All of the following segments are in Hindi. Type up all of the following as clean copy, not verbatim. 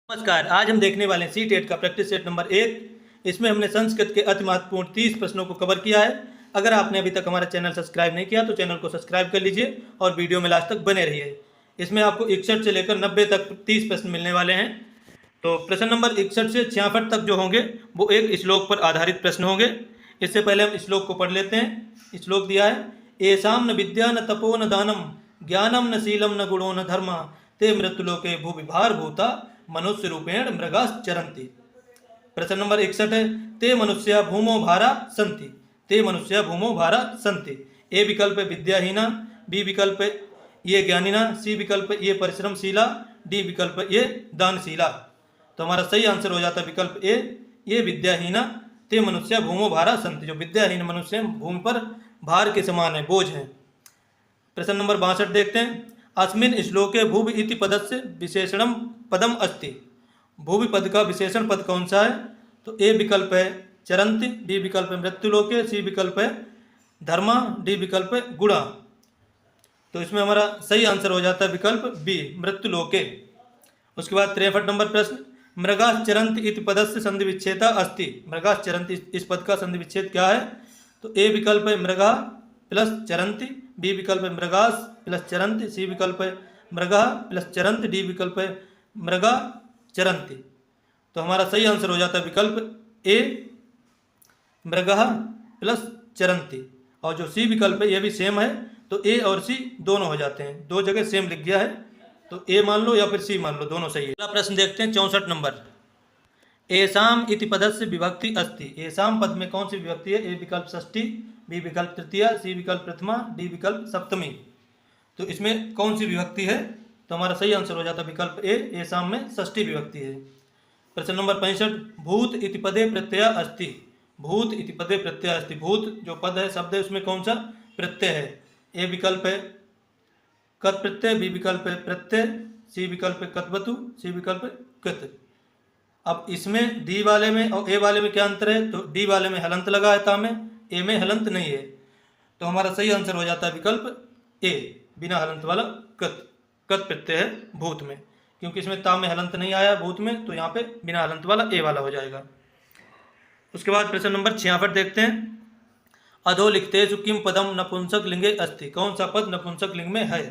नमस्कार। आज हम देखने वाले हैं सी-टेट का प्रैक्टिस सेट नंबर 1। इसमें हमने संस्कृत के अति महत्वपूर्ण 30 प्रश्नों को कवर किया है। अगर आपने अभी तक हमारा चैनल सब्सक्राइब नहीं किया तो चैनल को सब्सक्राइब कर लीजिए और वीडियो में लास्ट तक बने रहिए। इसमें आपको 61 से लेकर 90 तक 30 प्रश्न मिलने वाले हैं। तो प्रश्न नंबर 61 से 66 तक जो होंगे वो एक श्लोक पर आधारित प्रश्न होंगे। इससे पहले हम श्लोक को पढ़ लेते हैं। श्लोक दिया है, येषां न विद्या न तपो न दानम ज्ञानम न शीलम न गुणो न धर्म ते मृत्युलोके भूविभार भूता मनुष्य रूपेण मृगाश्चरन्ति। प्रश्न नंबर 61 है, ते मनुष्या भूमो भारा संति। ते मनुष्या भूमो भारा संति। ए विकल्प विद्याहीना, बी विकल्प ये ज्ञानीना, सी विकल्प ये परिश्रमशीला, डी विकल्प ये दानशीला। तो हमारा सही आंसर हो जाता है विकल्प ए, ये विद्याहीना। ते मनुष्या भूमो भारा संति। जो विद्याहीन मनुष्य भूमि पर भार के समान है, बोझ है। प्रश्न नंबर 62 देखते हैं। अस्मिन् श्लोके भुवि इति पदस्य विशेषणम पदम अस्ति। भुवि पद का विशेषण पद कौन सा है? तो ए विकल्प है चरंति, बी विकल्प है मृत्युलोके, सी विकल्प है धर्मा, डी विकल्प है गुणा। तो इसमें हमारा सही आंसर हो जाता है विकल्प बी मृत्युलोके। उसके बाद 63 नंबर प्रश्न, मृगाश्चरन्ति इति पदस्य संधि विच्छेदा अस्ति। मृगाश्चरन्ति इस पद का संधि विच्छेद क्या है? तो ए विकल्प है मृगा प्लस चरंति, बी विकल्प है मृगास प्लस चरंति, सी विकल्प है मृगा प्लस चरंति, डी विकल्प है मृगा चरंति। तो हमारा सही आंसर हो जाता है विकल्प ए मृगा प्लस चरंति। और जो सी विकल्प है ये भी सेम है, तो ए और सी दोनों हो जाते हैं। दो जगह सेम लिख गया है, तो ए मान लो या फिर सी मान लो, दोनों सही है। अगला प्रश्न देखते हैं 64 नंबर। एसाम इति पदस्य विभक्ति अस्ति। एसाम पद में कौन सी विभक्ति है? ए विकल्प षष्ठी, बी विकल्प तृतीया, सी विकल्प प्रथमा, डी विकल्प सप्तमी। तो इसमें कौन सी विभक्ति है? तो हमारा सही आंसर हो जाता है विकल्प ए, एसाम में षष्ठी विभक्ति है। प्रश्न नंबर 65, भूत इति पदे प्रत्यय अस्ति। भूत इति पदे प्रत्यय अस्ति। भूत जो पद है, शब्द है, उसमें कौन सा प्रत्यय है? ए विकल्प है कत प्रत्यय, बी विकल्प है प्रत्यय, सी विकल्प है कतवतु, सी विकल्प है कृत। अब इसमें डी वाले में और ए वाले में क्या अंतर है? तो डी वाले में हलंत लगा है ता में, ए में हलंत नहीं है। तो हमारा सही आंसर हो जाता है विकल्प ए, बिना हलंत वाला कत। कत प्रत्यय है भूत में, क्योंकि इसमें ता में हलंत नहीं आया भूत में, तो यहाँ पे बिना हलंत वाला ए वाला हो जाएगा। उसके बाद प्रश्न नंबर 66 देखते हैं। अधोलिखितेषु किम पदम नपुंसक लिंगे अस्ति। कौन सा पद नपुंसक लिंग में है?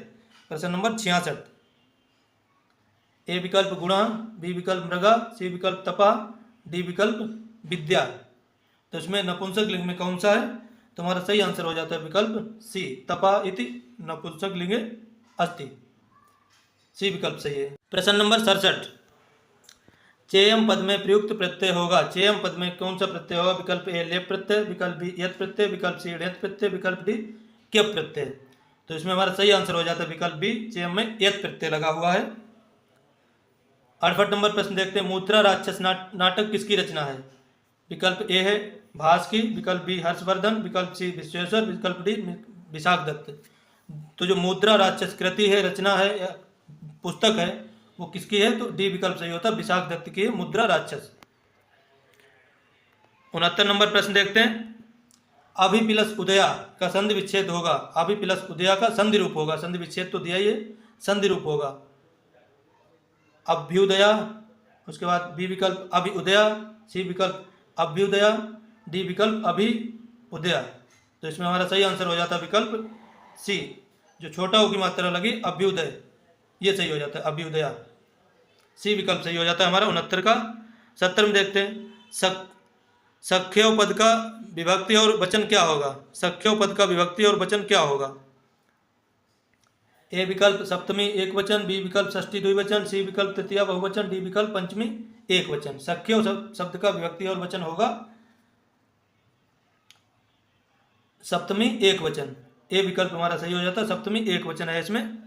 प्रश्न नंबर 66। ए विकल्प गुणा, बी विकल्प मृगा, सी विकल्प तपा, डी विकल्प विद्या। तो इसमें नपुंसक लिंग में कौन सा है? तो हमारा सही आंसर हो जाता है विकल्प सी, तपा इति नपुंसक लिंगे अस्ति। सी विकल्प सही है। प्रश्न नंबर 67, चेयम पद में प्रयुक्त प्रत्यय होगा। चेयम पद में कौन सा प्रत्यय होगा? विकल्प ए लेप प्रत्यय, विकल्प बी यत प्रत्यय, विकल्प सी ढेत प्रत्यय, विकल्प डी क्यप प्रत्यय। तो इसमें हमारा सही आंसर हो जाता है विकल्प बी, चेयम में यत प्रत्यय लगा हुआ है। 68 नंबर प्रश्न देखते हैं। मुद्रा राक्षस नाटक किसकी रचना है? विकल्प ए है भास की, विकल्प बी हर्षवर्धन, विकल्प सी विश्वेश्वर, विकल्प डी विशाख दत्त। तो जो मुद्रा राक्षस कृति है, रचना है या पुस्तक है, वो किसकी है? तो डी विकल्प सही होता है, विशाख दत्त की है मुद्रा राक्षस। 69 नंबर प्रश्न देखते हैं। अभि प्लस उदया का संधि विच्छेद होगा। अभि प्लस उदया का संधि रूप होगा। संधि विच्छेद तो दिया ही है, संधि रूप होगा अभ्युदया। उसके बाद बी विकल्प अभि उदया, सी विकल्प अभ्युदया, डी विकल्प अभि उदया। तो इसमें हमारा सही आंसर हो जाता है विकल्प सी, जो छोटा हो की मात्रा लगी अभ्युदय, ये सही हो जाता है अभ्युदया। सी विकल्प सही हो जाता है हमारा 69 का। 70 में देखते हैं। सख्यो पद का विभक्ति और वचन क्या होगा? सख्यो पद का विभक्ति और वचन क्या होगा? ए विकल्प सप्तमी एक वचन, बी विकल्प षष्ठी द्विवचन, सी विकल्प तृतीया बहुवचन, डी विकल्प पंचमी एक वचन। सख्यो शब्द का विभक्ति और वचन होगा सप्तमी एक वचन। ए विकल्प हमारा सही हो जाता है, सप्तमी एक वचन है इसमें।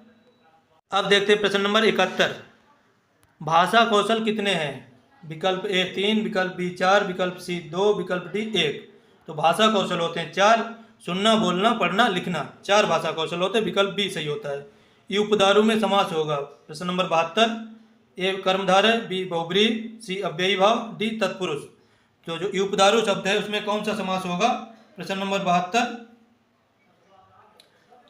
अब देखते हैं प्रश्न नंबर 71। भाषा कौशल कितने हैं? विकल्प ए 3, विकल्प बी 4, विकल्प सी 2, विकल्प डी 1। तो भाषा कौशल होते हैं 4, सुनना बोलना पढ़ना लिखना, 4 भाषा कौशल होते हैं। विकल्प बी सही होता है। ये उपधारू में समास होगा। प्रश्न नंबर 72, ए कर्मधारय, बी बहुब्रीहि, सी अव्ययी भाव, डी तत्पुरुष। तो जो उपधारू शब्द है उसमें कौन सा समास होगा? प्रश्न नंबर 72।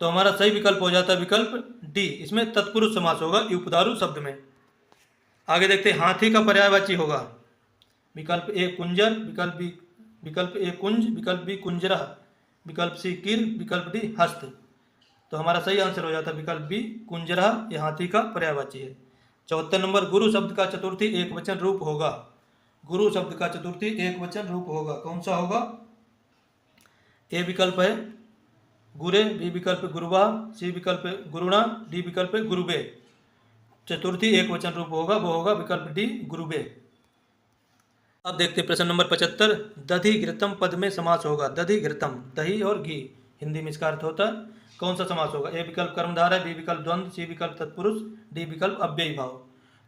तो हमारा सही विकल्प हो जाता है विकल्प डी, इसमें तत्पुरुष समास होगा उपधारू शब्द में। आगे देखते हैं, हाथी का पर्यायवाची होगा। विकल्प ए कुंजर, विकल्प ए कुंज, विकल्प बी कुंजरा, विकल्प सी कीर, विकल्प डी हस्त। तो हमारा सही आंसर हो जाता है विकल्प बी कुंजरा, ये हाथी का पर्यायवाची है। 74 नंबर, गुरु शब्द का चतुर्थी एक वचन रूप होगा। गुरु शब्द का चतुर्थी एक वचन रूप होगा, कौन सा होगा? ए विकल्प है गुरे, बी विकल्प गुरुवा, सी विकल्प गुरुणा, डी विकल्प गुरुबे। चतुर्थी एक वचन रूप होगा, वो होगा विकल्प डी गुरुबे। अब देखते हैं प्रश्न नंबर 75, दधि घृतम पद में समास होगा। दधि घृतम, दही और घी, हिंदी में इसका अर्थ होता है, कौन सा समास होगा? ए विकल्प कर्मधारय, बी विकल्प द्वंद्व, सी विकल्प तत्पुरुष, डी विकल्प अव्ययी भाव।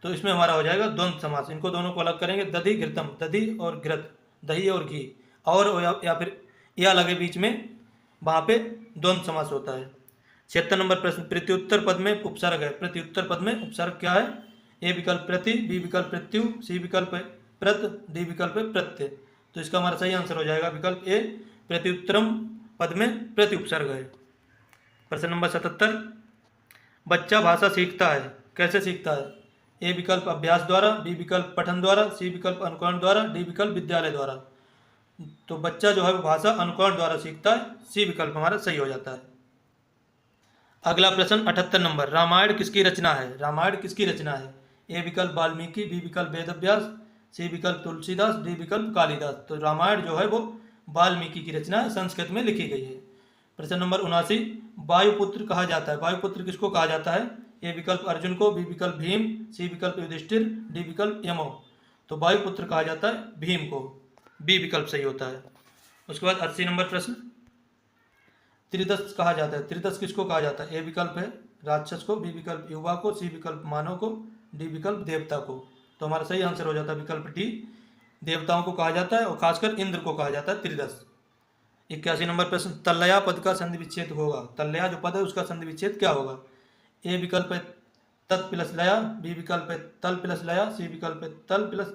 तो इसमें हमारा हो जाएगा द्वंद्व समास। इनको दोनों को अलग करेंगे, दधि घृतम, दधि और घृत, दही और घी, और या फिर या लगे बीच में, वहाँ पे द्वंद्व समास होता है। 76 नंबर प्रश्न, प्रत्युत्तर पद में उपसर्ग है। प्रत्युत्तर पद में उपसर्ग क्या है? ए विकल्प प्रति, बी विकल्प प्रत्यु, सी विकल्प प्रत, डी विकल्प प्रत्यय। तो इसका हमारा सही आंसर हो जाएगा विकल्प ए, प्रत्युत्तरम पद में प्रति उपसर्ग है। प्रश्न नंबर 77, बच्चा भाषा सीखता है, कैसे सीखता है? ए विकल्प अभ्यास द्वारा, बी विकल्प पठन द्वारा, सी विकल्प अनुकरण द्वारा, डी विकल्प विद्यालय द्वारा। तो बच्चा जो है वो भाषा अनुकरण द्वारा सीखता है, सी विकल्प हमारा सही हो जाता है। अगला प्रश्न 78 नंबर, रामायण किसकी रचना है? रामायण किसकी रचना है? ए विकल्प वाल्मीकि, बी विकल्प वेदव्यास, सी विकल्प तुलसीदास, डी विकल्प कालिदास। तो रामायण जो है वो वाल्मीकि की रचना है, संस्कृत में लिखी गई है। प्रश्न नंबर 79, वायुपुत्र कहा जाता है। वायुपुत्र किसको कहा जाता है? ए विकल्प अर्जुन को, बी विकल्प भीम, सी विकल्प युधिष्ठिर, डी विकल्प यमो। तो वायुपुत्र कहा जाता है भीम को, बी विकल्प सही होता है। उसके बाद 80 नंबर प्रश्न, त्रिदश कहा जाता है। त्रिदश किसको कहा जाता है? ए विकल्प है राक्षस को, बी विकल्प युवा को, सी विकल्प मानव को, डी विकल्प देवता को। तो हमारा सही आंसर हो जाता है विकल्प डी, देवताओं को कहा जाता है और खासकर इंद्र को कहा जाता है त्रिदश। 81 नंबर प्रश्न, तल्लया पद का संधि विच्छेद होगा। तल्लया जो पद है उसका संधि विच्छेद क्या होगा? ए विकल्प है तत् प्लस लया, बी विकल्प है तल प्लस लया, सी विकल्प है तल प्लस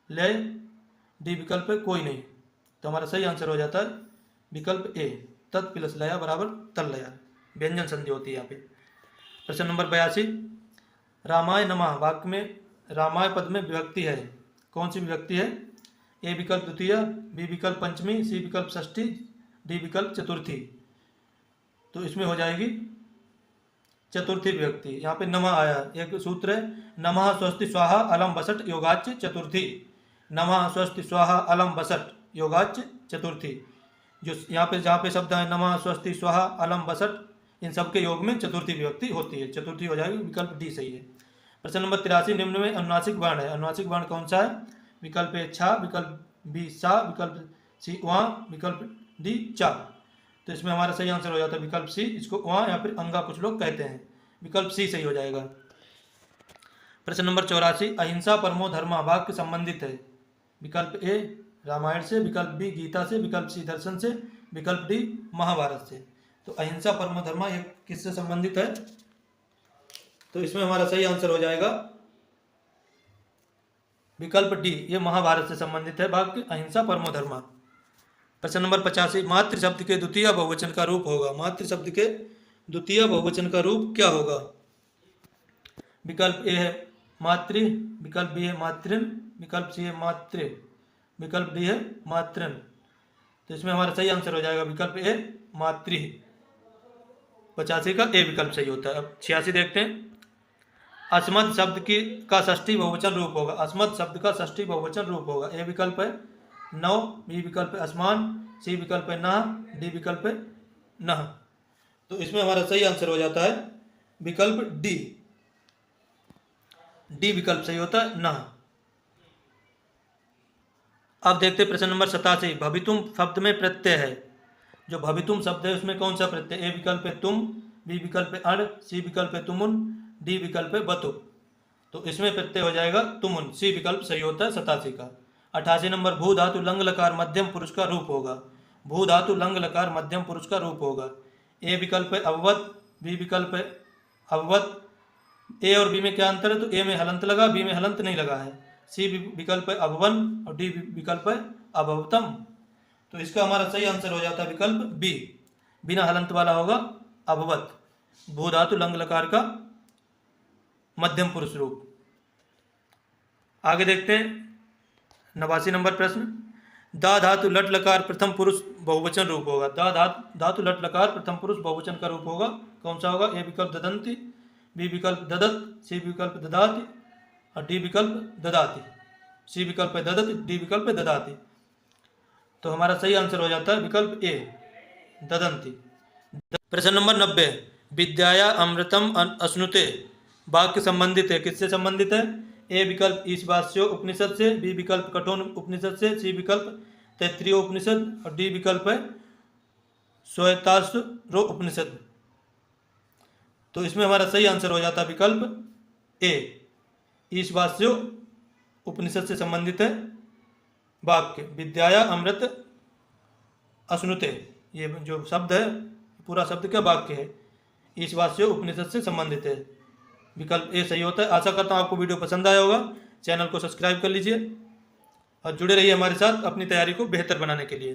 लय, डी विकल्प है कोई नहीं। तो हमारा सही आंसर हो जाता है विकल्प ए, तत् प्लस लया बराबर तल लया, व्यंजन संधि होती है यहाँ पे। प्रश्न नंबर 82, रामाय नमः वाक्य में रामाय पद में विभक्ति है, कौन सी विभक्ति है? ए विकल्प द्वितीय, बी विकल्प पंचमी, सी विकल्प षष्ठी, डी विकल्प चतुर्थी। तो इसमें हो जाएगी चतुर्थी विभक्ति। यहाँ पे नमः आया, एक सूत्र है, नमः स्वस्ति स्वाहा अलम बसट योगाच चतुर्थी। नमः स्वस्ति स्वाहा अलम बसट योगाच चतुर्थी। जो यहाँ पे जहाँ पे शब्द है नमः स्वस्ति स्वाहा अलम बसट, इन सब के योग में चतुर्थी विभक्ति होती है, चतुर्थी हो जाएगी, विकल्प डी सही है। प्रश्न नंबर 83, निम्न में अनुनासिक वर्ण है। अनुनासिक वर्ण कौन सा है? विकल्प ए छा, विकल्प बी सा, विकल्प सी वहाँ, विकल्प डी चा। तो इसमें हमारा सही आंसर हो जाता है विकल्प सी, इसको वहाँ या फिर अंगा कुछ लोग कहते हैं, विकल्प सी सही हो जाएगा। प्रश्न नंबर 84, अहिंसा परमो धर्मा वाक्य संबंधित है। विकल्प ए रामायण से, विकल्प बी गीता से, विकल्प सी दर्शन से, विकल्प डी महाभारत से। तो अहिंसा परमो धर्मा ये किससे संबंधित है? तो इसमें हमारा सही आंसर हो जाएगा विकल्प डी, ये महाभारत से संबंधित है वाक्य अहिंसा परमो धर्मा। प्रश्न नंबर 85, मातृ शब्द के द्वितीय बहुवचन का रूप होगा। मातृ शब्द के द्वितीय बहुवचन का रूप क्या होगा? विकल्प ए है मातृ, विकल्प बी है मातृन, विकल्प सी है मातृ, विकल्प डी है मातृन। तो इसमें हमारा सही आंसर हो जाएगा विकल्प ए मातृ। 85 का ए विकल्प सही होता है। अब 86 देखते हैं, अस्मद शब्द का षष्ठी बहुवचन रूप होगा। अस्मद शब्द का षष्ठी बहुवचन रूप होगा। ए विकल्प है नौ, बी विकल्प है असमान, सी विकल्प है नह, डी विकल्प है नह। तो इसमें हमारा सही आंसर हो जाता है विकल्प डी, डी विकल्प सही होता है नह। अब देखते प्रश्न नंबर 87, भवितुम शब्द में प्रत्यय है। जो भवितुम शब्द है उसमें कौन सा प्रत्यय? ए विकल्प है तुम, बी विकल्प है अण, सी विकल्प है तुमुन, डी विकल्प है बतु। तो इसमें प्रत्यय हो जाएगा तुमुन, सी विकल्प सही होता है 87 का। 88 नंबर, भू धातु लंग लकार मध्यम पुरुष का रूप होगा। भू धातु लंग लकार मध्यम पुरुष का रूप होगा। ए विकल्प है अववत, बी विकल्प है अववत। ए और बी में क्या अंतर है? तो ए में हलंत लगा, बी में हलंत नहीं लगा है। सी विकल्प है अभवन और डी विकल्प है अभवतम। तो इसका हमारा सही आंसर हो जाता है विकल्प बी, बिना हलंत वाला होगा अभवत, भू धातु लंग लकार का मध्यम पुरुष रूप। आगे देखते हैं 89 नंबर प्रश्न। दा धातु लट लकार प्रथम पुरुष बहुवचन रूप होगा। धातु लट लकार प्रथम पुरुष बहुवचन का रूप होगा, कौन सा होगा? ए विकल्प ददंती, बी विकल्प ददत, सी विकल्प ददाति और डी विकल्प ददाति। सी विकल्प है ददत, डी विकल्प है ददाति। तो हमारा सही आंसर हो जाता है विकल्प ए, ददंती। प्रश्न नंबर 90। विद्याया अमृतम अश्नुते वाक्य संबंधित है, किससे संबंधित है? ए विकल्प ईशावास्यो उपनिषद से, बी विकल्प कठोर उपनिषद से, सी विकल्प तैत्तिरीय उपनिषद और डी विकल्प है श्वेताश्व उपनिषद। तो इसमें हमारा सही आंसर हो जाता है विकल्प ए, ईशावास्यो उपनिषद से संबंधित है वाक्य विद्याया अमृत अश्नुते। ये जो शब्द है पूरा शब्द क्या वाक्य है, ईशावास्यो उपनिषद से संबंधित है। विकल्प ए सही होता है। आशा करता हूँ आपको वीडियो पसंद आया होगा। चैनल को सब्सक्राइब कर लीजिए और जुड़े रहिए हमारे साथ अपनी तैयारी को बेहतर बनाने के लिए।